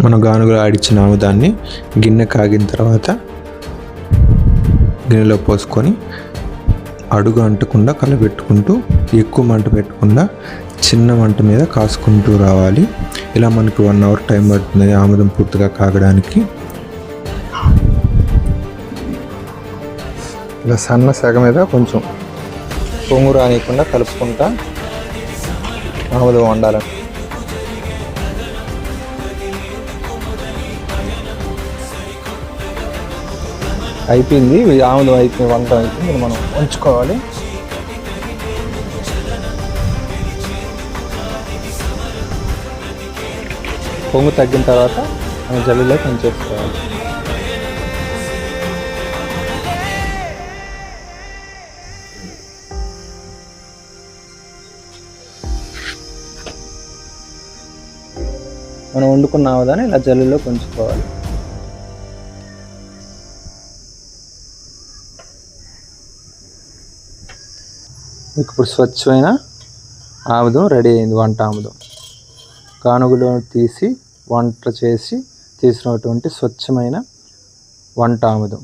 మనం గానుగలో ఆడిచ్చిన ఆముదాన్ని గిన్నె కాగిన తర్వాత గిన్నెలో పోసుకొని అడుగు అంటకుండా కలబెట్టుకుంటూ ఎక్కువ మంట పెట్టకుండా చిన్న మంట మీద కాసుకుంటూ రావాలి. ఇలా మనకి 1 అవర్ టైం పడుతుంది ఆముదం పూర్తిగా కాగడానికి. ఇలా సన్న సెగ మీద కొంచెం పొంగు రానియకుండా కలుపుకుంటా ఆముదం వండాలి. అయిపోయింది, ఆముదం అయిపోయింది, వంట అయిపోయింది. మనం ఉంచుకోవాలి. పొంగు తగ్గిన తర్వాత మనం జల్లిలో పెంచేసుకోవాలి. మనం వండుకున్న ఆముదాన్ని ఇలా జల్లిలో పెంచుకోవాలి. ఇప్పుడు స్వచ్ఛమైన ఆముదం రెడీ అయింది. వంట ఆముదం గానుగలో తీసి వంట చేసి తీసినటువంటి స్వచ్ఛమైన వంట ఆముదం.